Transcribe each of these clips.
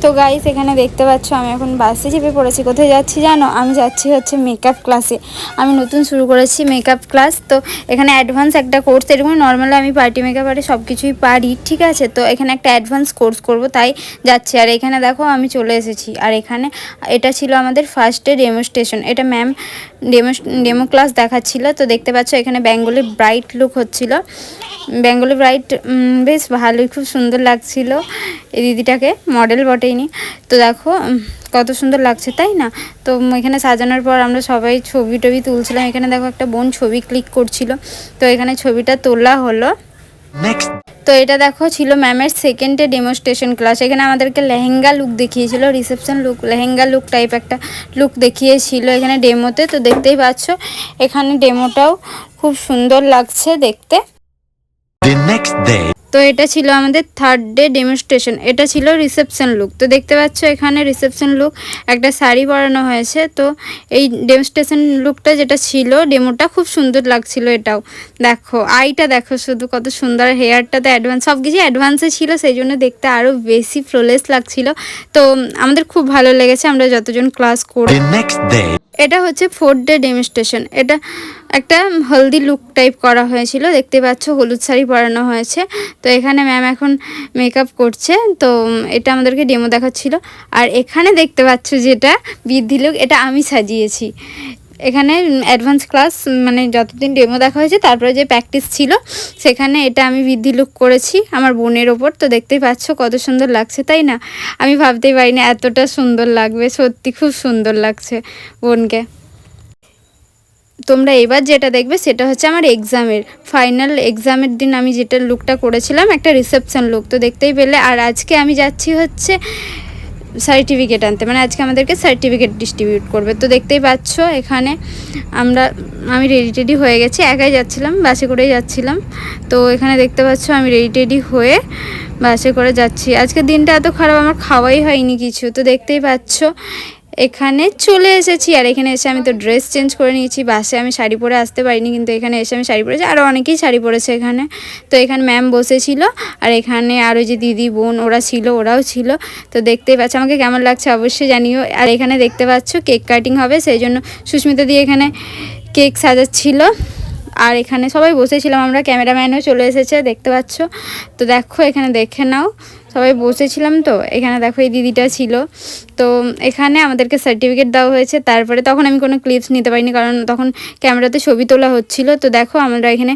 তো গাইস এখানে দেখতে পাচ্ছ আমি এখন বাসে চেপে পড়েছি। কোথায় যাচ্ছি জানো? আমি যাচ্ছি হচ্ছে মেকআপ ক্লাসে। আমি নতুন শুরু করেছি মেকআপ ক্লাস। তো এখানে অ্যাডভান্স একটা কোর্স, এরকম নর্মালি আমি পার্টি মেকআপ আরে সব কিছুই পারি, ঠিক আছে। তো এখানে একটা অ্যাডভান্স কোর্স করব, তাই যাচ্ছি। আর এখানে দেখো আমি চলে এসেছি। আর এখানে এটা ছিল আমাদের ফার্স্টে ডেমোস্ট্রেশন। এটা ম্যাম ডেমো ক্লাস দেখাচ্ছিল। তো দেখতে পাচ্ছ এখানে বেঙ্গলি ব্রাইট লুক হচ্ছিল। বেঙ্গলি ব্রাইট বেশ ভালোই, খুব সুন্দর লাগছিল এই দিদিটাকে, মডেল বটেইনি। তো দেখো কত সুন্দর লাগছে, তাই না? তো এখানে সাজানোর পর আমরা সবাই ছবি টবি তুলছিলাম। এখানে দেখো একটা বোন ছবি ক্লিক করছিল, তো এখানে ছবিটা তোলা হলো। তো এটা দেখো ছিল ম্যামের সেকেন্ডে ডেমোস্ট্রেশন ক্লাস। এখানে আমাদেরকে লেহেঙ্গা লুক দেখিয়েছিল, reception look, lehenga look type একটা লুক দেখিয়েছিল এখানে ডেমোতে। তো দেখতেই পাচ্ছ এখানে ডেমোটাও খুব সুন্দর লাগছে দেখতে। তো এটা ছিল আমাদের থার্ড ডে ডেমোস্ট্রেশন। এটা ছিল রিসেপশন লুক। তো দেখতে পাচ্ছ এখানে রিসেপশন লুক, একটা শাড়ি পরানো হয়েছে। তো এই ডেমোস্ট্রেশন লুকটা যেটা ছিল ডেমোটা খুব সুন্দর লাগছিল। এটাও দেখো, আইটা দেখো শুধু কত সুন্দর, হেয়ারটা তো অ্যাডভান্স, সব কিছু অ্যাডভান্সে ছিল, সেই জন্য দেখতে আরও বেশি ফ্লোলেস লাগছিল। তো আমাদের খুব ভালো লেগেছে আমরা যতজন ক্লাস করি। এটা হচ্ছে ফোর্থ ডে ডেমোস্ট্রেশন। এটা একটা হলদি লুক টাইপ করা হয়েছিল, দেখতে পাচ্ছ হলুদ শাড়ি পরানো হয়েছে। তো এখানে ম্যাম এখন মেকআপ করছে। তো এটা আমাদেরকে ডেমো দেখাচ্ছিল। আর এখানে দেখতে পাচ্ছ যেটা বৃদ্ধি লুক, এটা আমি সাজিয়েছি। এখানে অ্যাডভান্স ক্লাস মানে যতদিন ডেমো দেখা হয়েছে, তারপরে যে প্র্যাকটিস ছিল সেখানে এটা আমি বৃদ্ধি লুক করেছি আমার বোনের ওপর। তো দেখতেই পাচ্ছ কত সুন্দর লাগছে, তাই না? আমি ভাবতেই পারিনি এতটা সুন্দর লাগবে, সত্যি খুব সুন্দর লাগছে বোনকে। তোমরা এবার যেটা দেখবে সেটা হচ্ছে আমার এক্সামের ফাইনাল এক্সামের দিন আমি যেটা লুকটা করেছিলাম, একটা রিসেপশন লুক। তো দেখতেই পেলে। আর আজকে আমি যাচ্ছি হচ্ছে সার্টিফিকেট আনতে, মানে আজকে আমাদেরকে সার্টিফিকেট ডিস্ট্রিবিউট করবে। তো দেখতেই পাচ্ছ এখানে আমি রেডি হয়ে গেছি, একাই যাচ্ছিলাম, বাসে করেই যাচ্ছিলাম। তো এখানে দেখতে পাচ্ছ আমি রেডি হয়ে বাসে করে যাচ্ছি। আজকের দিনটা এত খারাপ, আমার খাওয়াই হয়নি কিছু। তো দেখতেই পাচ্ছ এখানে চলে এসেছি। আর এখানে এসে আমি তো ড্রেস চেঞ্জ করে নিয়েছি। বাসে আমি শাড়ি পরে আসতে পারিনি, কিন্তু এখানে এসে আমি শাড়ি পরেছি, আরও অনেকেই শাড়ি পরেছে এখানে। তো এখানে ম্যাম বসেছিল, আর এখানে আরও যে দিদি বোন ওরা ছিল, ওরাও ছিল। তো দেখতেই পাচ্ছ আমাকে কেমন লাগছে অবশ্যই জানিও। আর এখানে দেখতে পাচ্ছ কেক কাটিং হবে, সেই জন্য সুস্মিতা দিয়ে এখানে কেক সাজাচ্ছিল। আর এখানে সবাই বসেছিলাম আমরা, ক্যামেরাম্যানও চলে এসেছে দেখতে পাচ্ছ। তো দেখো এখানে দেখে নাও, সবাই বসেছিলাম। তো এখানে দেখো এই দিদিটা ছিল। তো এখানে আমাদেরকে সার্টিফিকেট দেওয়া হয়েছে। তারপরে তখন আমি কোনো ক্লিপস নিতে পারিনি, কারণ তখন ক্যামেরাতে ছবি তোলা হচ্ছিল। তো দেখো আমরা এখানে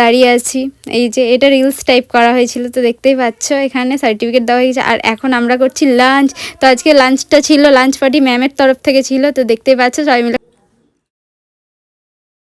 দাঁড়িয়ে আছি, এই যে এটা রিলস টাইপ করা হয়েছিল। তো দেখতেই পাচ্ছ এখানে সার্টিফিকেট দেওয়া হয়েছে। আর এখন আমরা করছি লাঞ্চ। তো আজকে লাঞ্চটা ছিল, লাঞ্চ পার্টি ম্যামের তরফ থেকে ছিল। তো দেখতেই পাচ্ছ সবাই মিলে